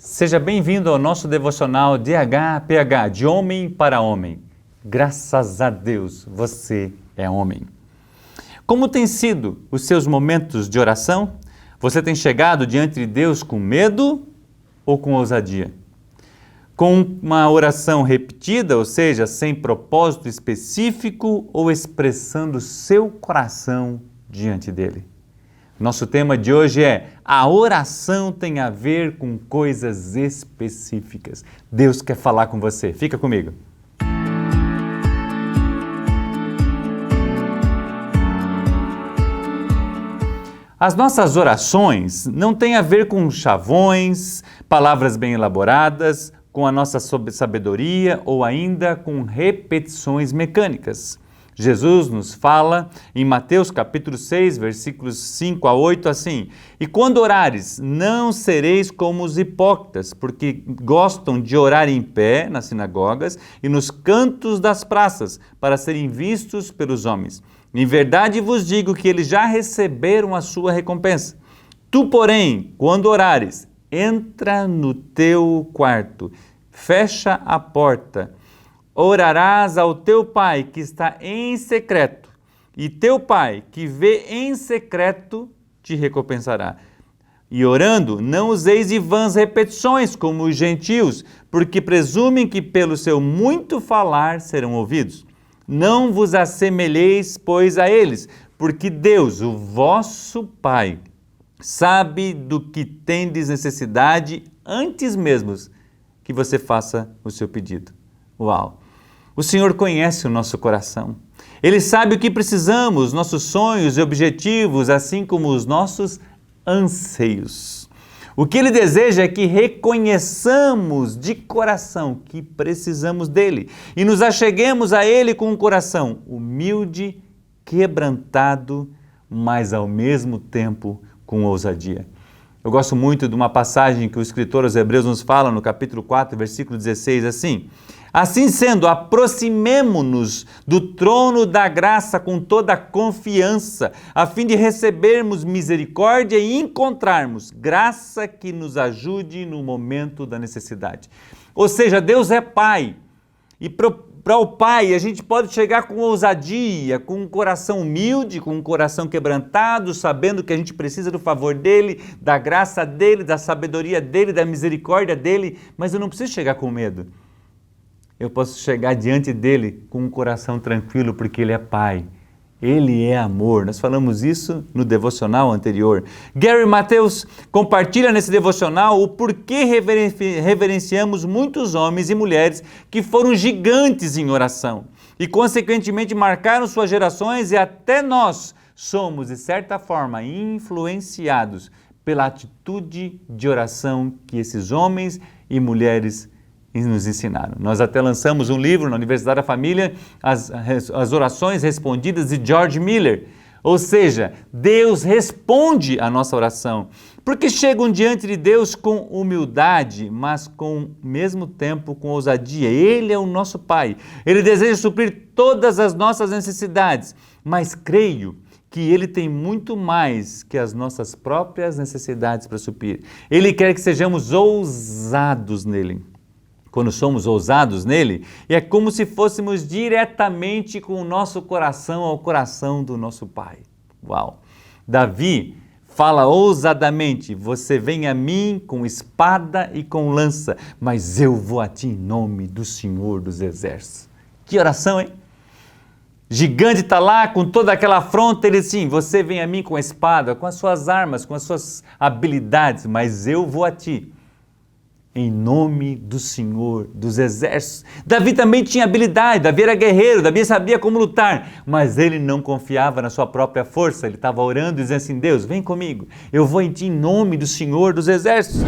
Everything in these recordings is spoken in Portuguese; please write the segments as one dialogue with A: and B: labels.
A: Seja bem-vindo ao nosso devocional DHPH, de homem para homem. Graças a Deus, você é homem. Como têm sido os seus momentos de oração? Você tem chegado diante de Deus com medo ou com ousadia? Com uma oração repetida, ou seja, sem propósito específico ou expressando seu coração diante dele? Nosso tema de hoje é: a oração tem a ver com coisas específicas. Deus quer falar com você. Fica comigo. As nossas orações não têm a ver com chavões, palavras bem elaboradas, com a nossa sabedoria ou ainda com repetições mecânicas. Jesus nos fala em Mateus capítulo 6, versículos 5 a 8, assim: "E quando orares, não sereis como os hipócritas, porque gostam de orar em pé nas sinagogas e nos cantos das praças, para serem vistos pelos homens. Em verdade vos digo que eles já receberam a sua recompensa. Tu, porém, quando orares, entra no teu quarto, fecha a porta, orarás ao teu pai que está em secreto, e teu pai que vê em secreto te recompensará. E orando, não useis de vãs repetições como os gentios, porque presumem que pelo seu muito falar serão ouvidos. Não vos assemelheis, pois, a eles, porque Deus, o vosso Pai, sabe do que tendes necessidade antes mesmo que você faça o seu pedido." Uau! O Senhor conhece o nosso coração. Ele sabe o que precisamos, nossos sonhos e objetivos, assim como os nossos anseios. O que Ele deseja é que reconheçamos de coração que precisamos dEle e nos acheguemos a Ele com um coração humilde, quebrantado, mas ao mesmo tempo com ousadia. Eu gosto muito de uma passagem que o escritor aos Hebreus nos fala no capítulo 4, versículo 16, assim: "Assim sendo, aproximemo-nos do trono da graça com toda a confiança, a fim de recebermos misericórdia e encontrarmos graça que nos ajude no momento da necessidade." Ou seja, Deus é Pai, e para o Pai a gente pode chegar com ousadia, com um coração humilde, com um coração quebrantado, sabendo que a gente precisa do favor dEle, da graça dEle, da sabedoria dEle, da misericórdia dEle, mas eu não preciso chegar com medo. Eu posso chegar diante dEle com um coração tranquilo, porque Ele é Pai. Ele é amor. Nós falamos isso no devocional anterior. Gary Mateus compartilha nesse devocional o porquê reverenciamos muitos homens e mulheres que foram gigantes em oração e, consequentemente, marcaram suas gerações, e até nós somos, de certa forma, influenciados pela atitude de oração que esses homens e mulheres nos ensinaram. Nós até lançamos um livro na Universidade da Família, as orações respondidas, de George Miller. Ou seja, Deus responde a nossa oração, porque chegam diante de Deus com humildade, mas com mesmo tempo com ousadia. Ele é o nosso Pai. Ele deseja suprir todas as nossas necessidades, mas creio que Ele tem muito mais que as nossas próprias necessidades para suprir. Ele quer que sejamos ousados nele. Quando somos ousados nele, é como se fôssemos diretamente com o nosso coração ao coração do nosso Pai. Uau! Davi fala ousadamente: "Você vem a mim com espada e com lança, mas eu vou a ti em nome do Senhor dos Exércitos." Que oração, hein? Gigante está lá com toda aquela afronta, ele sim: "Você vem a mim com a espada, com as suas armas, com as suas habilidades, mas eu vou a ti em nome do Senhor dos Exércitos." Davi também tinha habilidade, Davi era guerreiro, Davi sabia como lutar, mas ele não confiava na sua própria força. Ele estava orando e dizendo assim: "Deus, vem comigo, eu vou em ti em nome do Senhor dos Exércitos."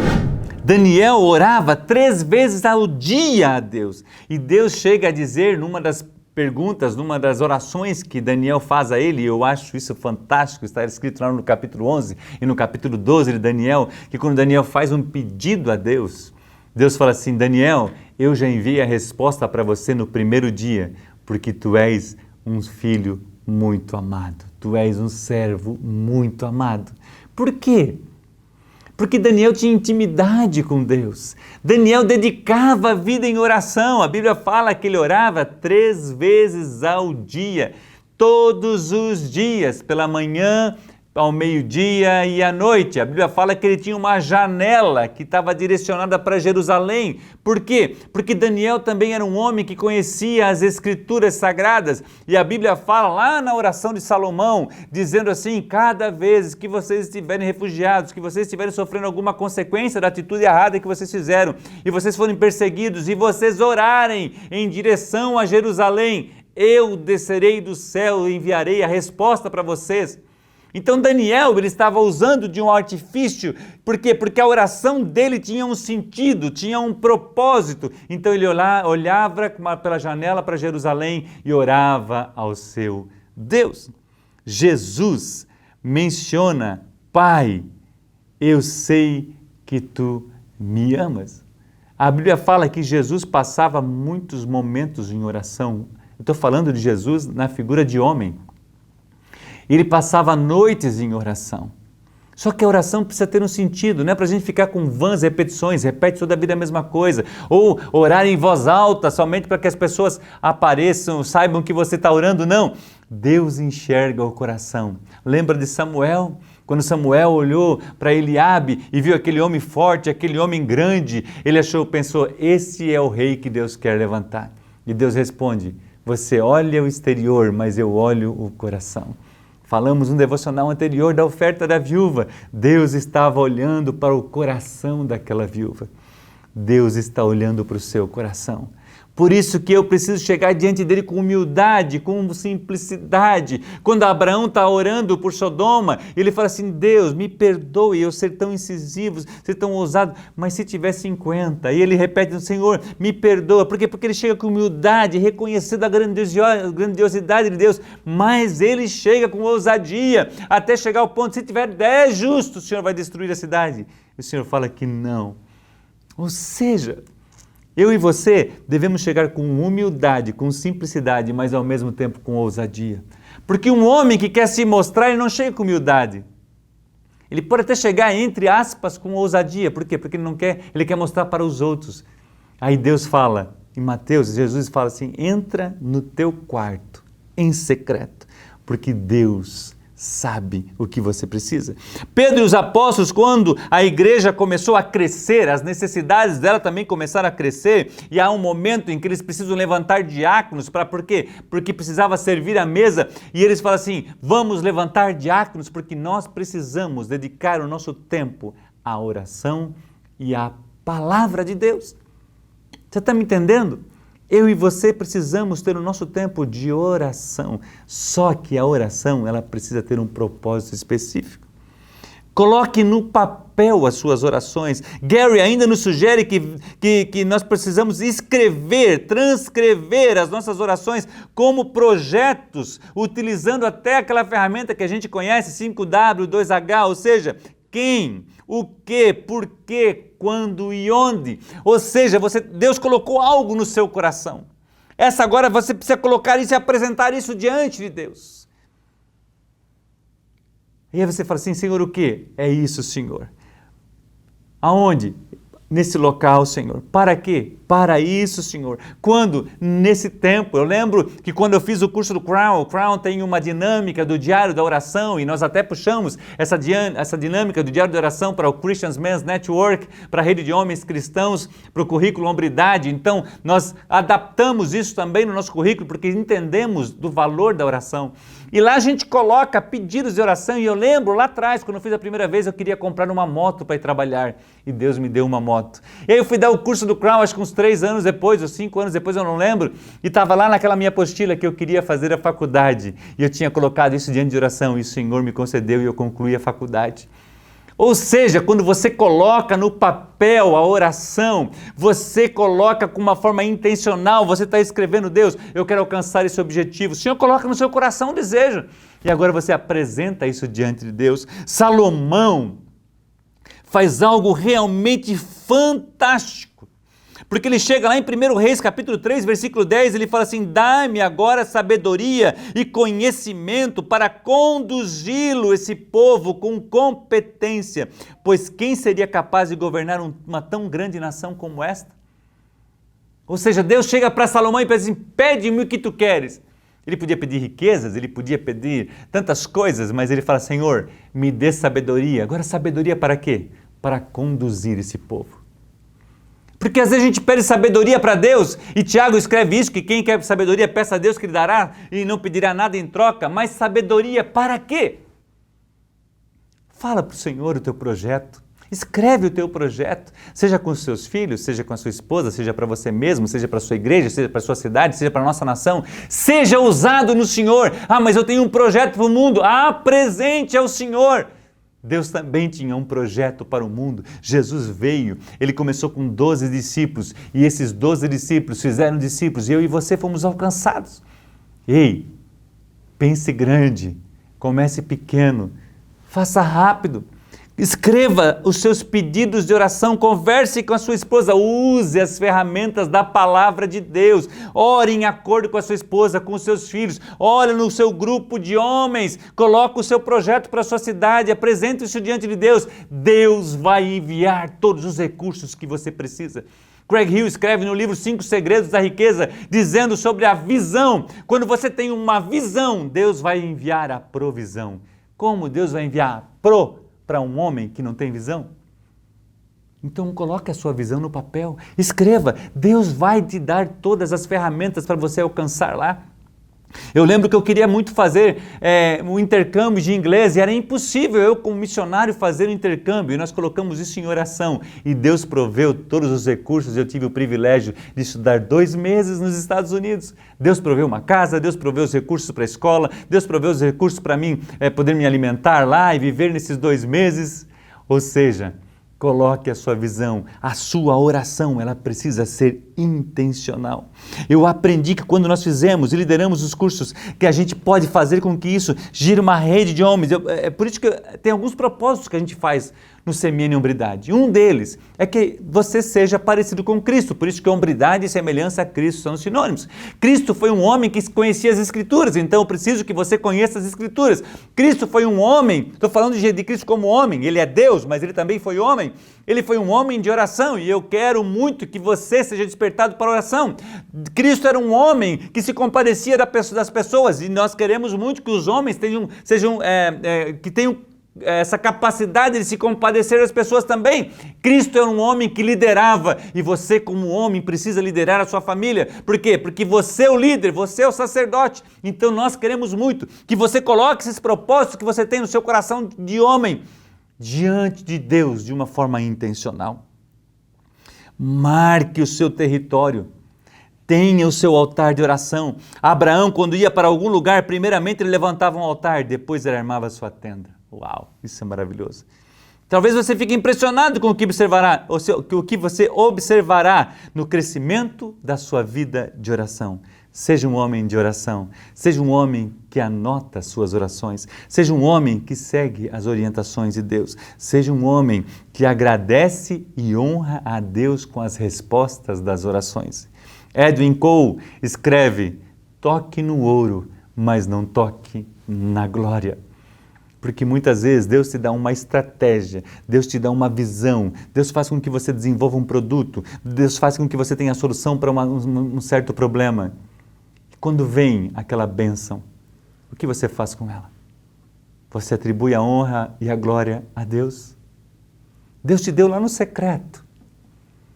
A: Daniel orava 3 vezes ao dia a Deus, e Deus chega a dizer numa das perguntas, numa das orações que Daniel faz a ele, e eu acho isso fantástico, está escrito lá no capítulo 11 e no capítulo 12 de Daniel, que quando Daniel faz um pedido a Deus, Deus fala assim: "Daniel, eu já enviei a resposta para você no primeiro dia, porque tu és um filho muito amado, tu és um servo muito amado." Por quê? Porque Daniel tinha intimidade com Deus. Daniel dedicava a vida em oração. A Bíblia fala que ele orava 3 vezes ao dia, todos os dias, pela manhã, ao meio-dia e à noite. A Bíblia fala que ele tinha uma janela que estava direcionada para Jerusalém. Por quê? Porque Daniel também era um homem que conhecia as Escrituras Sagradas. E a Bíblia fala lá na oração de Salomão, dizendo assim: cada vez que vocês estiverem refugiados, que vocês estiverem sofrendo alguma consequência da atitude errada que vocês fizeram, e vocês forem perseguidos, e vocês orarem em direção a Jerusalém, eu descerei do céu e enviarei a resposta para vocês. Então Daniel, ele estava usando de um artifício. Por quê? Porque a oração dele tinha um sentido, tinha um propósito. Então ele olhava pela janela para Jerusalém e orava ao seu Deus. Jesus menciona: Pai, eu sei que tu me amas. A Bíblia fala que Jesus passava muitos momentos em oração. Eu estou falando de Jesus na figura de homem. Ele passava noites em oração. Só que a oração precisa ter um sentido, não é para a gente ficar com vãs repetições, repete toda a vida a mesma coisa, ou orar em voz alta somente para que as pessoas apareçam, saibam que você está orando. Não, Deus enxerga o coração. Lembra de Samuel? Quando Samuel olhou para Eliabe e viu aquele homem forte, aquele homem grande, ele pensou, esse é o rei que Deus quer levantar. E Deus responde: você olha o exterior, mas eu olho o coração. Falamos no devocional anterior da oferta da viúva. Deus estava olhando para o coração daquela viúva. Deus está olhando para o seu coração. Por isso que eu preciso chegar diante dele com humildade, com simplicidade. Quando Abraão está orando por Sodoma, ele fala assim: Deus, me perdoe eu ser tão incisivo, ser tão ousado, mas se tiver 50, e ele repete: Senhor, me perdoa. Por quê? Porque ele chega com humildade, reconhecendo a grandiosidade de Deus, mas ele chega com ousadia, até chegar ao ponto: se tiver 10 justos, o Senhor vai destruir a cidade. E o Senhor fala que não. Ou seja, eu e você devemos chegar com humildade, com simplicidade, mas ao mesmo tempo com ousadia. Porque um homem que quer se mostrar, ele não chega com humildade. Ele pode até chegar, entre aspas, com ousadia. Por quê? Porque ele quer mostrar para os outros. Aí Deus fala, em Mateus, Jesus fala assim: entra no teu quarto, em secreto, porque Deus sabe o que você precisa. Pedro e os apóstolos, quando a igreja começou a crescer, as necessidades dela também começaram a crescer, e há um momento em que eles precisam levantar diáconos. Por quê? Porque precisava servir a mesa, e eles falam assim: vamos levantar diáconos, porque nós precisamos dedicar o nosso tempo à oração e à palavra de Deus. Você está me entendendo? Eu e você precisamos ter o nosso tempo de oração, só que a oração ela precisa ter um propósito específico. Coloque no papel as suas orações. Gary ainda nos sugere que nós precisamos escrever, transcrever as nossas orações como projetos, utilizando até aquela ferramenta que a gente conhece, 5W, 2H, ou seja, quem, o que, por quê, quando e onde. Ou seja, Deus colocou algo no seu coração. Agora você precisa colocar isso e apresentar isso diante de Deus. E aí você fala assim: Senhor, o que? É isso, Senhor. Aonde? Nesse local, Senhor. Para quê? Para isso, Senhor. Quando? Nesse tempo. Eu lembro que quando eu fiz o curso do Crown, o Crown tem uma dinâmica do diário da oração, e nós até puxamos essa dinâmica do diário da oração para o Christian Men's Network, para a rede de homens cristãos, para o currículo Hombridade. Então, nós adaptamos isso também no nosso currículo, porque entendemos do valor da oração. E lá a gente coloca pedidos de oração, e eu lembro lá atrás, quando eu fiz a primeira vez, eu queria comprar uma moto para ir trabalhar, e Deus me deu uma moto. E aí eu fui dar o curso do Crown, acho que uns 3 anos depois, ou 5 anos depois, eu não lembro, e estava lá naquela minha apostila que eu queria fazer a faculdade, e eu tinha colocado isso diante de oração, e o Senhor me concedeu, e eu concluí a faculdade. Ou seja, quando você coloca no papel a oração, você coloca com uma forma intencional, você está escrevendo: Deus, eu quero alcançar esse objetivo. O Senhor coloca no seu coração um desejo, e agora você apresenta isso diante de Deus. Salomão faz algo realmente fantástico, Porque ele chega lá em 1 Reis, capítulo 3, versículo 10, ele fala assim: dá-me agora sabedoria e conhecimento para conduzi-lo, esse povo, com competência, pois quem seria capaz de governar uma tão grande nação como esta? Ou seja, Deus chega para Salomão e pede assim: pede-me o que tu queres. Ele podia pedir riquezas, ele podia pedir tantas coisas, mas ele fala: Senhor, me dê sabedoria. Agora, sabedoria para quê? Para conduzir esse povo. Porque às vezes a gente pede sabedoria para Deus, e Tiago escreve isso, que quem quer sabedoria peça a Deus que lhe dará e não pedirá nada em troca, mas sabedoria para quê? Fala para o Senhor o teu projeto, escreve o teu projeto, seja com os seus filhos, seja com a sua esposa, seja para você mesmo, seja para a sua igreja, seja para a sua cidade, seja para a nossa nação, seja usado no Senhor. Ah, mas eu tenho um projeto para o mundo, apresente ao Senhor. Deus também tinha um projeto para o mundo. Jesus veio, ele começou com 12 discípulos, e esses 12 discípulos fizeram discípulos, e eu e você fomos alcançados. Ei, pense grande, comece pequeno, faça rápido, escreva os seus pedidos de oração, converse com a sua esposa, use as ferramentas da palavra de Deus, ore em acordo com a sua esposa, com os seus filhos, ore no seu grupo de homens, coloque o seu projeto para a sua cidade, apresente isso diante de Deus. Deus vai enviar todos os recursos que você precisa. Craig Hill escreve no livro 5 Segredos da Riqueza, dizendo sobre a visão. Quando você tem uma visão, Deus vai enviar a provisão. Como Deus vai enviar para um homem que não tem visão? Então coloque a sua visão no papel, escreva, Deus vai te dar todas as ferramentas para você alcançar lá. Eu lembro que eu queria muito fazer um intercâmbio de inglês e era impossível eu como missionário fazer um intercâmbio, e nós colocamos isso em oração e Deus proveu todos os recursos. Eu tive o privilégio de estudar 2 meses nos Estados Unidos. Deus proveu uma casa, Deus proveu os recursos para a escola, Deus proveu os recursos para mim poder me alimentar lá e viver nesses 2 meses. Ou seja, coloque a sua visão, a sua oração, ela precisa ser intencional. Eu aprendi que quando nós fizemos e lideramos os cursos, que a gente pode fazer com que isso gire uma rede de homens. É por isso que tem alguns propósitos que a gente faz no Semeando em Hombridade. Um deles é que você seja parecido com Cristo, por isso que hombridade e semelhança a Cristo são sinônimos. Cristo foi um homem que conhecia as Escrituras, então eu preciso que você conheça as Escrituras. Cristo foi um homem, estou falando de Cristo como homem, ele é Deus, mas ele também foi homem. Ele foi um homem de oração e eu quero muito que você seja despertado para a oração. Cristo era um homem que se compadecia das pessoas e nós queremos muito que os homens tenham essa capacidade de se compadecer das pessoas também. Cristo era um homem que liderava e você como homem precisa liderar a sua família. Por quê? Porque você é o líder, você é o sacerdote. Então nós queremos muito que você coloque esses propósitos que você tem no seu coração de homem diante de Deus de uma forma intencional. Marque o seu território. Tenha o seu altar de oração. Abraão, quando ia para algum lugar, primeiramente ele levantava um altar, depois ele armava a sua tenda. Uau, isso é maravilhoso. Talvez você fique impressionado com o que você observará no crescimento da sua vida de oração. Seja um homem de oração, seja um homem que anota suas orações, seja um homem que segue as orientações de Deus, seja um homem que agradece e honra a Deus com as respostas das orações. Edwin Cole escreve: toque no ouro, mas não toque na glória. Porque muitas vezes Deus te dá uma estratégia, Deus te dá uma visão, Deus faz com que você desenvolva um produto, Deus faz com que você tenha a solução para um certo problema. Quando vem aquela bênção, o que você faz com ela? Você atribui a honra e a glória a Deus? Deus te deu lá no secreto.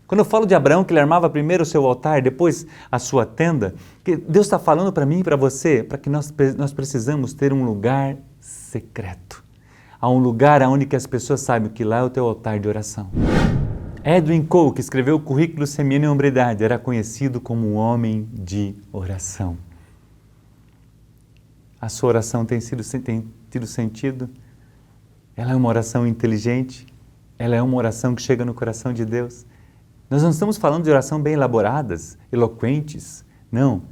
A: Quando eu falo de Abraão, que ele armava primeiro o seu altar, depois a sua tenda, que Deus está falando para mim e para você, para que nós precisamos ter um lugar secreto. Há um lugar onde que as pessoas sabem que lá é o teu altar de oração. Edwin Cole, que escreveu o currículo Semeando em Hombridade, era conhecido como um homem de oração. A sua oração tem tido sentido? Ela é uma oração inteligente? Ela é uma oração que chega no coração de Deus? Nós não estamos falando de oração bem elaboradas, eloquentes, não.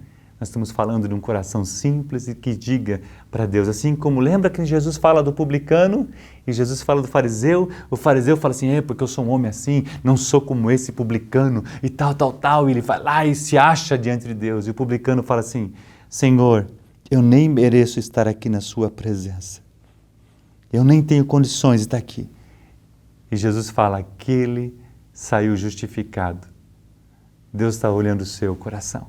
A: Nós estamos falando de um coração simples e que diga para Deus, assim como lembra que Jesus fala do publicano e Jesus fala do fariseu, o fariseu fala assim, porque eu sou um homem assim, não sou como esse publicano e tal, e ele vai lá e se acha diante de Deus, e o publicano fala assim, Senhor, eu nem mereço estar aqui na sua presença, eu nem tenho condições de estar aqui. E Jesus fala, aquele saiu justificado. Deus está olhando o seu coração.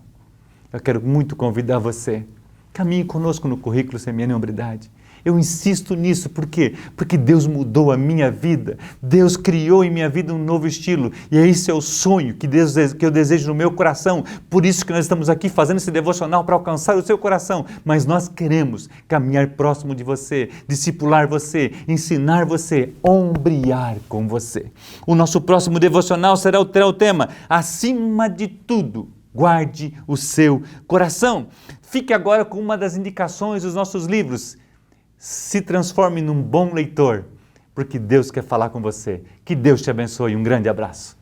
A: Eu quero muito convidar você, caminhe conosco no currículo Semeando em Hombridade. Eu insisto nisso, por quê? Porque Deus mudou a minha vida, Deus criou em minha vida um novo estilo, e esse é o sonho que eu desejo no meu coração, por isso que nós estamos aqui fazendo esse devocional para alcançar o seu coração, mas nós queremos caminhar próximo de você, discipular você, ensinar você, ombrear com você. O nosso próximo devocional terá o tema, acima de tudo, guarde o seu coração. Fique agora com uma das indicações dos nossos livros. Se transforme num bom leitor, porque Deus quer falar com você. Que Deus te abençoe. Um grande abraço.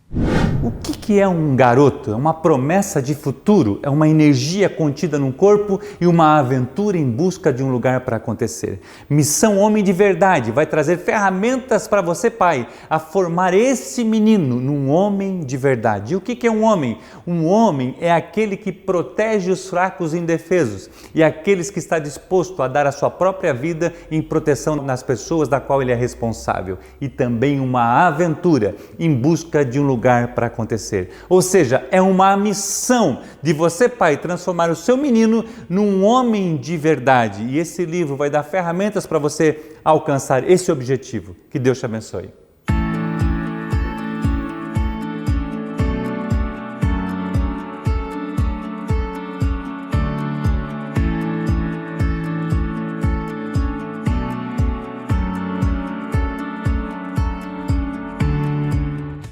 A: O que é um garoto? É uma promessa de futuro, é uma energia contida num corpo e uma aventura em busca de um lugar para acontecer. Missão Homem de Verdade vai trazer ferramentas para você, pai, a formar esse menino num homem de verdade. E o que é um homem? Um homem é aquele que protege os fracos e indefesos e aqueles que está disposto a dar a sua própria vida em proteção nas pessoas da qual ele é responsável. E também uma aventura em busca de um lugar para acontecer. Ou seja, é uma missão de você, pai, transformar o seu menino num homem de verdade. E esse livro vai dar ferramentas para você alcançar esse objetivo. Que Deus te abençoe.